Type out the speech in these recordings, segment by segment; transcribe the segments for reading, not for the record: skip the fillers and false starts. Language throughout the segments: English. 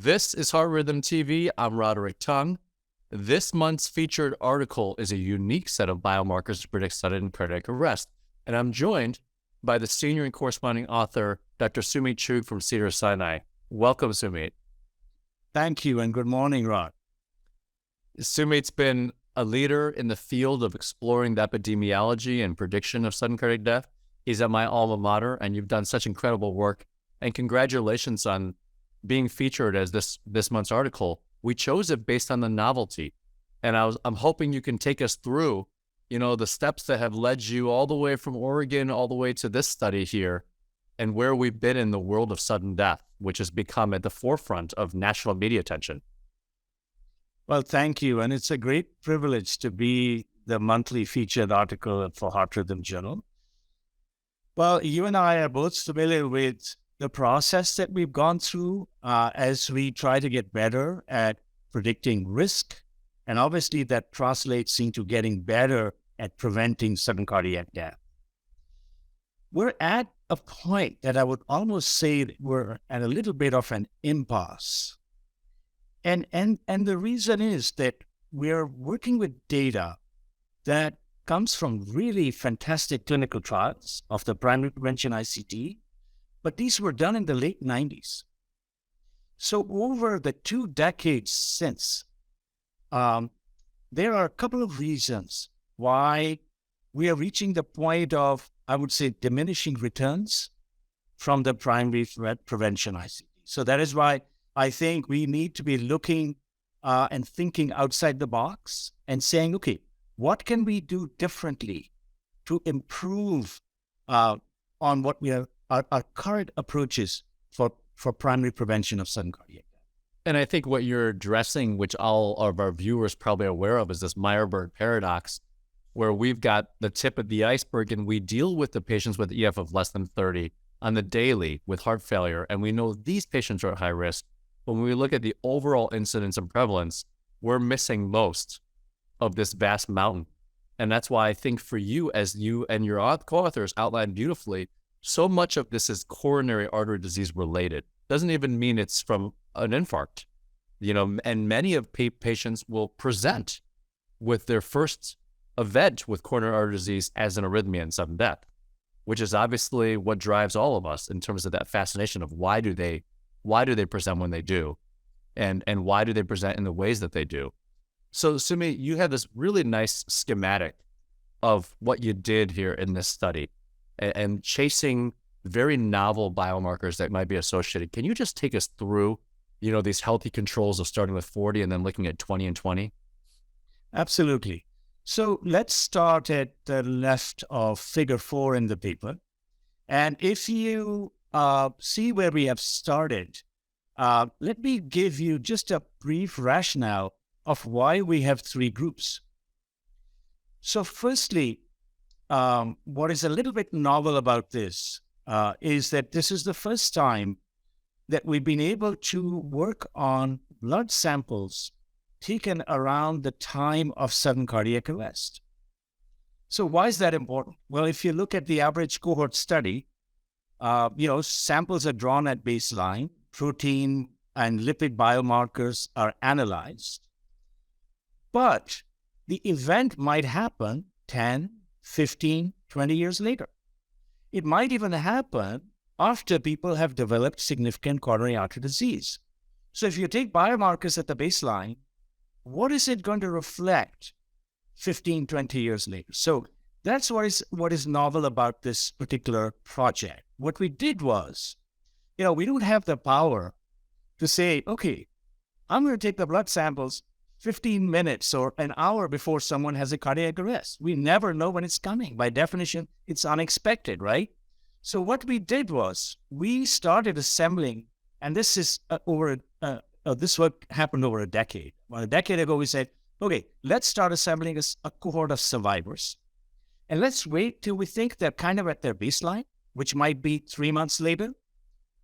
This is Heart Rhythm TV. I'm Roderick Tung. This month's featured article is a unique set of biomarkers to predict sudden cardiac arrest. And I'm joined by the senior and corresponding author, Dr. Sumeet Chugh from Cedars-Sinai. Welcome, Sumeet. Thank you, and good morning, Rod. Sumeet's been a leader in the field of exploring the epidemiology and prediction of sudden cardiac death. He's at my alma mater, and you've done such incredible work. And congratulations on being featured as this month's article. We chose it based on the novelty. And I'm hoping you can take us through, the steps that have led you all the way from Oregon, all the way to this study here, and where we've been in the world of sudden death, which has become at the forefront of national media attention. Well, thank you. And it's a great privilege to be the monthly featured article for Heart Rhythm Journal. Well, you and I are both familiar with the process that we've gone through as we try to get better at predicting risk. And obviously that translates into getting better at preventing sudden cardiac death. We're at a point that I would almost say that we're at a little bit of an impasse. And the reason is that we're working with data that comes from really fantastic clinical trials of the primary prevention ICD, but these were done in the late 90s. So over the 2 decades since, there are a couple of reasons why we are reaching the point of, I would say, diminishing returns from the primary prevention ICD. So that is why I think we need to be looking and thinking outside the box and saying, okay, what can we do differently to improve on what we are, our current approaches for primary prevention of sudden cardiac death? And I think what you're addressing, which all of our viewers probably are aware of, is this Meyerberg paradox, where we've got the tip of the iceberg and we deal with the patients with EF of less than 30 on the daily with heart failure. And we know these patients are at high risk. But when we look at the overall incidence and prevalence, we're missing most of this vast mountain. And that's why I think for you, as you and your co-authors outlined beautifully, so much of this is coronary artery disease related. Doesn't even mean it's from an infarct, and many of patients will present with their first event with coronary artery disease as an arrhythmia and sudden death, which is obviously what drives all of us in terms of that fascination of why do they present when they do, and why do they present in the ways that they do. So Sumeet, you have this really nice schematic of what you did here in this study and chasing very novel biomarkers that might be associated. Can you just take us through, these healthy controls of starting with 40 and then looking at 20 and 20? Absolutely. So let's start at the left of figure 4 in the paper. And if you see where we have started, let me give you just a brief rationale of why we have 3 groups. So firstly, what is a little bit novel about this is that this is the first time that we've been able to work on blood samples taken around the time of sudden cardiac arrest. So why is that important? Well, if you look at the average cohort study, samples are drawn at baseline, protein and lipid biomarkers are analyzed, but the event might happen 10, 15, 20 years later. It might even happen after people have developed significant coronary artery disease. So if you take biomarkers at the baseline, what is it going to reflect 15, 20 years later? So that's what is novel about this particular project. What we did was, we don't have the power to say, okay, I'm going to take the blood samples 15 minutes or an hour before someone has a cardiac arrest. We never know when it's coming. By definition, it's unexpected, right? So what we did was we started assembling, and this is this work happened over a decade. Well, a decade ago, we said, okay, let's start assembling a cohort of survivors. And let's wait till we think they're kind of at their baseline, which might be 3 months later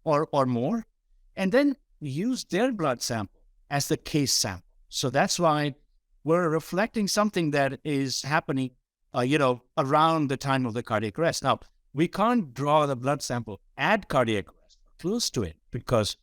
or more, and then use their blood sample as the case sample. So that's why we're reflecting something that is happening, around the time of the cardiac arrest. Now, we can't draw the blood sample at cardiac arrest, close to it, because,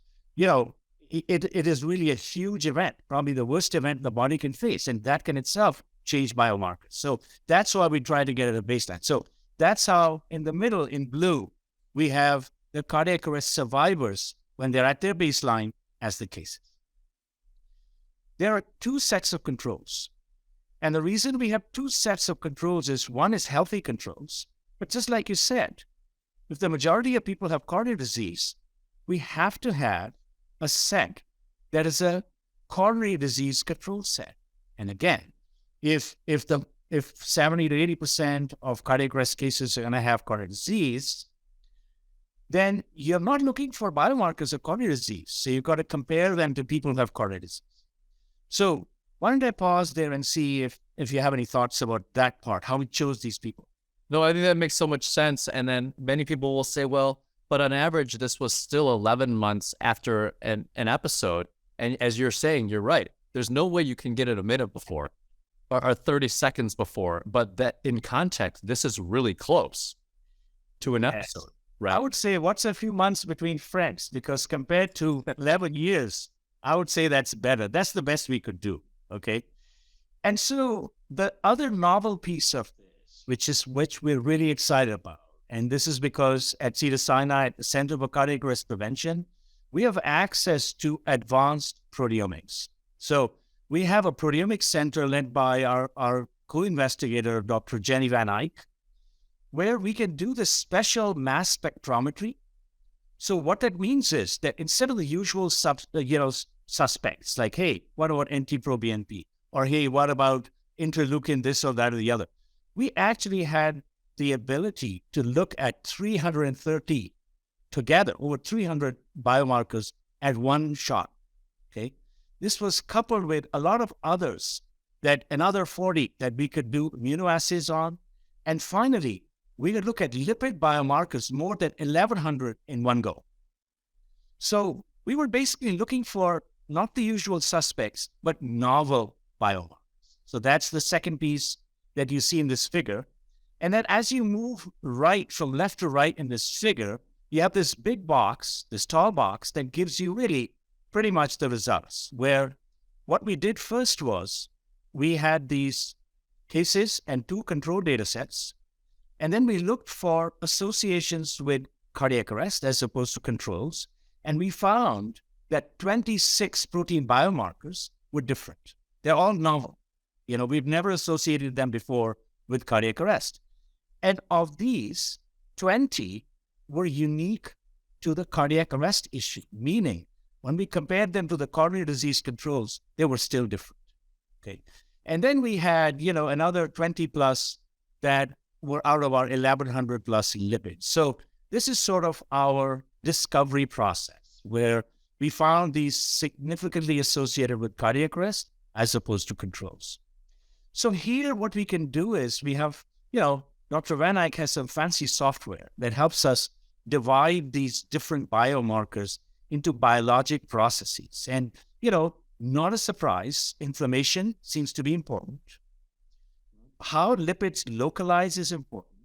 it is really a huge event, probably the worst event the body can face, and that can itself change biomarkers. So that's why we try to get at a baseline. So that's how in the middle in blue, we have the cardiac arrest survivors when they're at their baseline as the cases. There are two sets of controls. And the reason we have two sets of controls is one is healthy controls. But just like you said, if the majority of people have coronary disease, we have to have a set that is a coronary disease control set. And again, if 70 to 80% of cardiac arrest cases are going to have coronary disease, then you're not looking for biomarkers of coronary disease. So you've got to compare them to people who have coronary disease. So why don't I pause there and see if you have any thoughts about that part, how we chose these people? No, I think that makes so much sense. And then many people will say, well, but on average, this was still 11 months after an episode. And as you're saying, you're right. There's no way you can get it a minute before or 30 seconds before. But that in context, this is really close to an episode. Yes. Right? I would say what's a few months between friends? Because compared to 11 years, I would say that's better. That's the best we could do. Okay. And so the other novel piece of this, which we're really excited about, and this is because at Cedars-Sinai, at the Center for Cardiac Arrest Prevention, we have access to advanced proteomics. So we have a proteomics center led by our co-investigator, Dr. Jenny Van Eyck, where we can do this special mass spectrometry. So what that means is that instead of the usual suspects, like, hey, what about NT-proBNP? Or, hey, what about interleukin this or that or the other? We actually had the ability to look at 330 together, over 300 biomarkers at one shot, okay? This was coupled with a lot of others, that another 40 that we could do immunoassays on. And finally, we could look at lipid biomarkers, more than 1,100 in one go. So we were basically looking for not the usual suspects, but novel biomarkers. So that's the second piece that you see in this figure. And then as you move right from left to right in this figure, you have this big box, this tall box that gives you really pretty much the results, where what we did first was we had these cases and two control data sets. And then we looked for associations with cardiac arrest as opposed to controls. And we found that 26 protein biomarkers were different. They're all novel. We've never associated them before with cardiac arrest. And of these, 20 were unique to the cardiac arrest issue, meaning when we compared them to the coronary disease controls, they were still different. Okay. And then we had, another 20 plus that were out of our 1,100 plus lipids. So this is sort of our discovery process where we found these significantly associated with cardiac arrest as opposed to controls. So here, what we can do is we have, Dr. Van Eyck has some fancy software that helps us divide these different biomarkers into biologic processes. And, not a surprise, inflammation seems to be important. How lipids localize is important.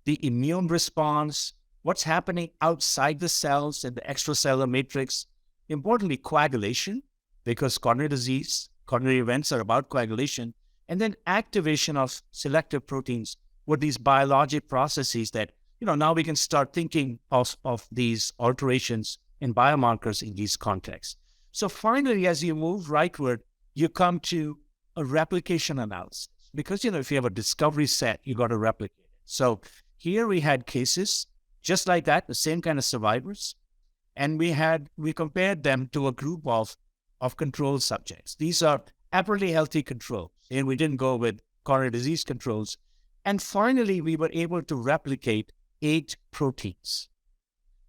The immune response, what's happening outside the cells and the extracellular matrix. Importantly, coagulation, because coronary events are about coagulation. And then activation of selective proteins were these biologic processes that, now we can start thinking of these alterations in biomarkers in these contexts. So finally, as you move rightward, you come to a replication analysis. Because, if you have a discovery set, you got to replicate it. So here we had cases just like that, the same kind of survivors. And we compared them to a group of control subjects. These are apparently healthy controls, and we didn't go with coronary disease controls. And finally, we were able to replicate 8 proteins.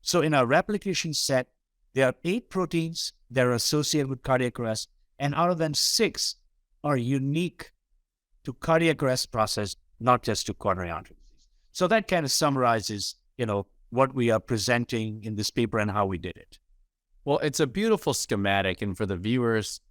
So in our replication set, there are 8 proteins that are associated with cardiac arrest, and out of them, 6 are unique to cardiac arrest process, not just to coronary artery disease. So that kind of summarizes, what we are presenting in this paper and how we did it. Well, it's a beautiful schematic, and for the viewers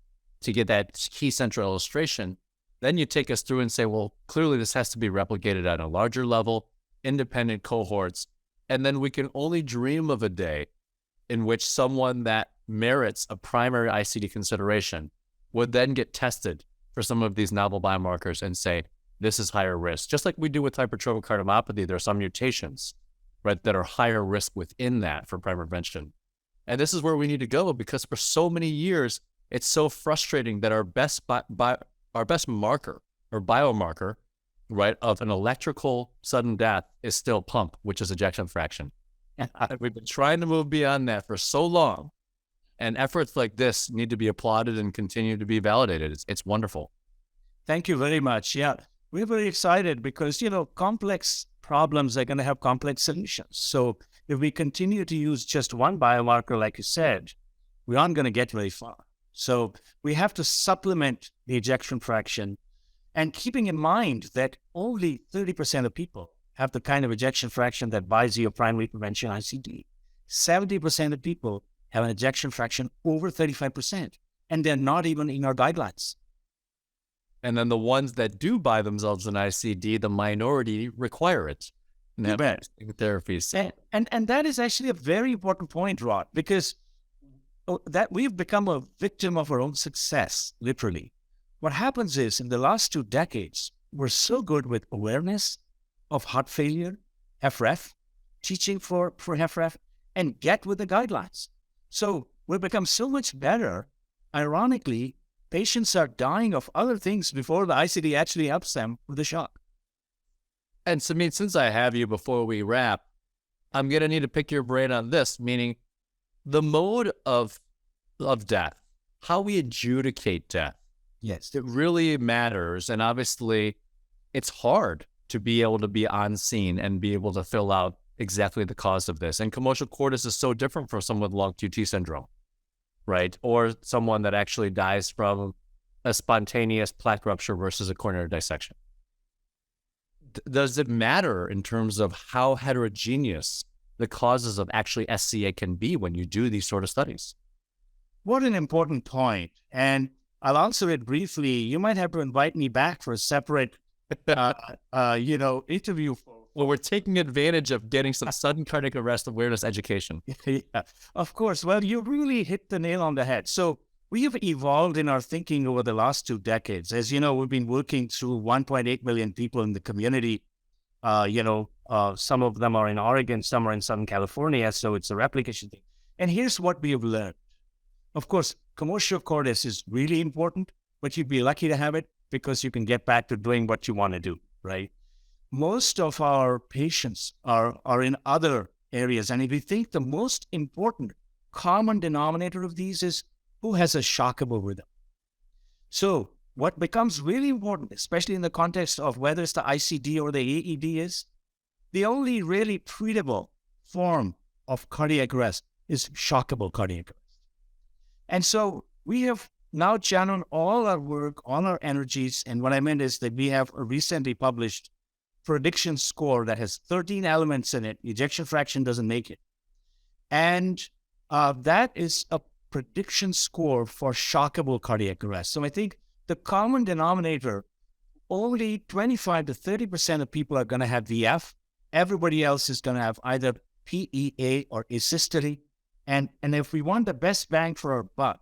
to get that key central illustration, then you take us through and say, well, clearly this has to be replicated at a larger level, independent cohorts, and then we can only dream of a day in which someone that merits a primary ICD consideration would then get tested for some of these novel biomarkers and say, this is higher risk. Just like we do with hypertrophic cardiomyopathy, there are some mutations, right, that are higher risk within that for primary prevention. And this is where we need to go, because for so many years, it's so frustrating that our best marker or biomarker, right, of an electrical sudden death is still pump, which is ejection fraction. We've been trying to move beyond that for so long. And efforts like this need to be applauded and continue to be validated. It's wonderful. Thank you very much. Yeah, we're very excited because, complex problems are going to have complex solutions. So if we continue to use just one biomarker, like you said, we aren't going to get very far. So we have to supplement the ejection fraction, and keeping in mind that only 30% of people have the kind of ejection fraction that buys you a primary prevention ICD. 70% of people have an ejection fraction over 35%, and they're not even in our guidelines. And then the ones that do buy themselves an ICD, the minority, require it. And have therapies. And that is actually a very important point, Rod, because that we've become a victim of our own success, literally. What happens is, in the last 2 decades, we're so good with awareness of heart failure, HFrEF, teaching for HFrEF, and get with the guidelines. So we've become so much better. Ironically, patients are dying of other things before the ICD actually helps them with the shock. And Sumeet, since I have you, before we wrap, I'm going to need to pick your brain on this, meaning the mode of death, how we adjudicate death. Yes. It really matters. And obviously, it's hard to be able to be on scene and be able to fill out exactly the cause of this. And commotion cordis is so different from someone with long QT syndrome, right? Or someone that actually dies from a spontaneous plaque rupture versus a coronary dissection. Does it matter in terms of how heterogeneous the causes of actually SCA can be when you do these sort of studies? What an important point. And I'll answer it briefly. You might have to invite me back for a separate, interview. Well, we're taking advantage of getting some sudden cardiac arrest awareness education. Yeah, of course. Well, you really hit the nail on the head. So we have evolved in our thinking over the last 2 decades. As you know, we've been working through 1.8 million people in the community. Some of them are in Oregon, some are in Southern California. So it's a replication thing. And here's what we have learned. Of course, commotio cordis is really important, but you'd be lucky to have it because you can get back to doing what you want to do, right? Most of our patients are in other areas. And if you think the most important common denominator of these is who has a shockable rhythm. So what becomes really important, especially in the context of whether it's the ICD or the AED, is the only really treatable form of cardiac arrest is shockable cardiac arrest. And so we have now channeled all our work, all our energies. And what I meant is that we have a recently published prediction score that has 13 elements in it. Ejection fraction doesn't make it. And that is a prediction score for shockable cardiac arrest. So I think the common denominator, only 25 to 30% of people are going to have VF. Everybody else is going to have either PEA or asystole. And if we want the best bang for our buck,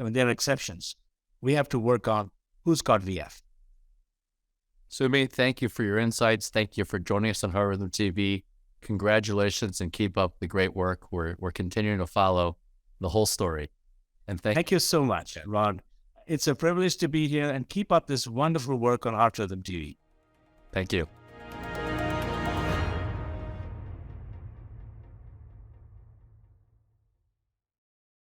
I mean, there are exceptions. We have to work on who's got VF. Sumeet, thank you for your insights. Thank you for joining us on Heart Rhythm TV. Congratulations and keep up the great work. We're continuing to follow the whole story. And thank you so much, Ron. It's a privilege to be here, and keep up this wonderful work on Heart Rhythm TV. Thank you.